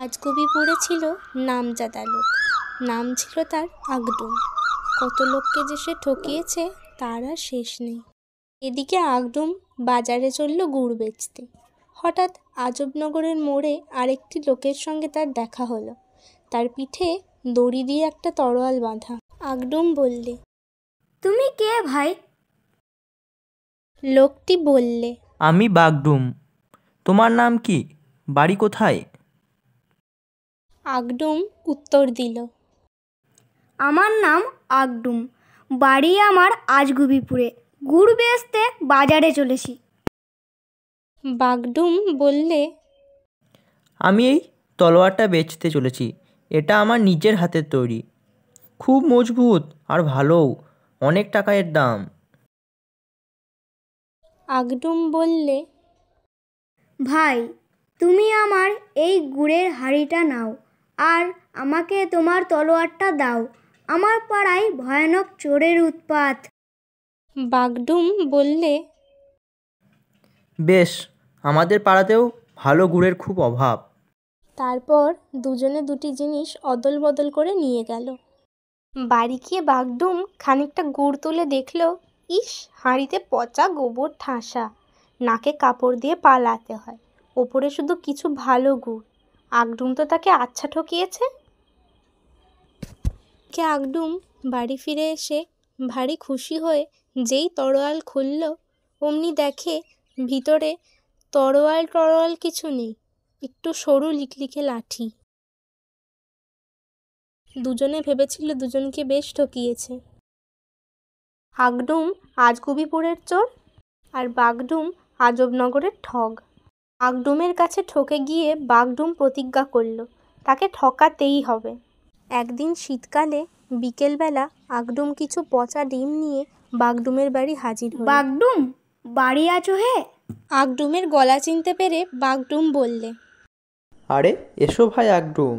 রাজকবিপুরে ছিল নামজাদা লোক, নাম ছিল তার আগডুম। কত লোককে যে সে ঠকিয়েছে তার আর শেষ নেই। এদিকে আগডুম বাজারে চলল গুড় বেচতে। হঠাৎ আজবনগরের মোড়ে আরেকটি লোকের সঙ্গে তার দেখা হলো। তার পিঠে দড়ি দিয়ে একটা তরোয়াল বাঁধা। আগডুম বললে, তুমি কে ভাই? লোকটি বললে, আমি বাগডুম। তোমার নাম কি? বাড়ি কোথায়? আগডুম উত্তর দিল, আমার নাম আগডুম, বাড়ি আমার আজগুবিপুরে, গুড় বেচতে বাজারে চলেছি। বাগডুম বললে, আমি এই তলোয়ারটা বেচতে চলেছি। এটা আমার নিজের হাতের তৈরি, খুব মজবুত আর ভালোও, অনেক টাকা এর দাম। আগডুম বললে, ভাই, তুমি আমার এই গুড়ের হাঁড়িটা নাও আর আমাকে তোমার তলোয়ারটা দাও। আমার পাড়ায় ভয়ানক চোরের উৎপাত। বাগডুম বললে, বেশ, আমাদের পাড়াতেও ভালো গুড়ের খুব অভাব। তারপর দুজনে দুটি জিনিস অদল বদল করে নিয়ে গেল। বাড়ি গিয়ে বাগডুম খানিকটা গুড় তুলে দেখল, ইস, হাঁড়িতে পচা গোবর ঠাসা, নাকে কাপড় দিয়ে পালাতে হয়, ওপরে শুধু কিছু ভালো গুড়। আগডুম তো তাকে আচ্ছা ঠকিয়েছে। আগডুম বাড়ি ফিরে এসে ভারী খুশি হয়ে যেই তরোয়াল খুলল, অমনি দেখে ভিতরে তরোয়াল কিছু নেই, একটু সরু লিকলিকে লাঠি। দুজনে ভেবেছিল দুজনকে বেশ ঠকিয়েছে। আগডুম আজগুবিপুরের চোর আর বাগডুম আজবনগরের ঠগ। আগডুমের কাছে ঠকে গিয়ে বাগডুম প্রতিজ্ঞা করল তাকে ঠকাতেই হবে। একদিন শীতকালে বিকেলবেলা আগডুম কিছু পচা ডিম নিয়ে বাগডুমের বাড়ি হাজির হল। বাগডুম, বাড়ি আছো হে? আগডুমের গলা চিনতে পেরে বাগডুম বললে, আরে এসো ভাই আগডুম,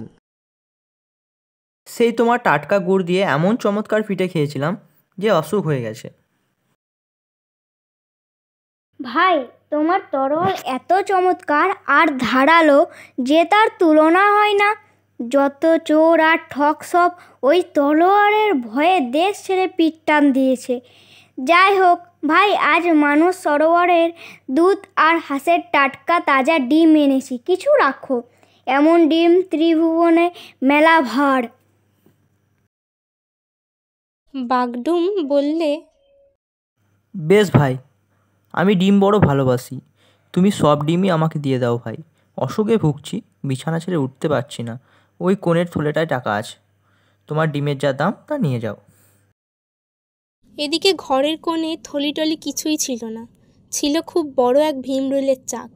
সেই তোমার টাটকা গুড় দিয়ে এমন চমৎকার পিঠে খেয়েছিলাম যে অসুখ হয়ে গেছে। ভাই, তোমার তরোয়াল এত চমৎকার আর ধারালো যে তার তুলনা হয় না। যত চোর আর ঠক সব ওই তলোয়ারের ভয়ে দেশ ছেড়ে পিঠ টান দিয়েছে। যাই হোক ভাই, আজ মানুষ সরোবরের দুধ আর হাঁসের টাটকা তাজা ডিম এনেছি, কিছু রাখো। এমন ডিম ত্রিভুবনে মেলা ভার। বাগডুম বললে, বেশ ভাই, আমি ডিম বড় ভালোবাসি, তুমি সব ডিমই আমাকে দিয়ে দাও ভাই। অসুখে ভুগছি, বিছানা ছেড়ে উঠতে পারছি না, ওই কোণের থলেটায় টাকা আছে, তোমার ডিমের যা দাম তা নিয়ে যাও। এদিকে ঘরের কোণে থলিটলি কিছুই ছিল না, ছিল খুব বড় এক ভীমরুলের চাক।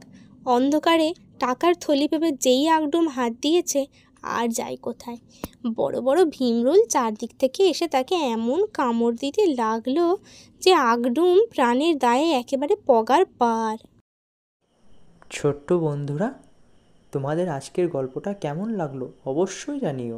অন্ধকারে টাকার থলি ভেবে যেই আগডুম হাত দিয়েছে, আর যাই কোথায়, বড় বড় ভীমরুল চারদিক থেকে এসে তাকে এমন কামড় দিতে লাগলো যে আগডুম প্রাণের দায়ে একেবারে পগার পার। ছোট্ট বন্ধুরা, তোমাদের আজকের গল্পটা কেমন লাগলো অবশ্যই জানিও।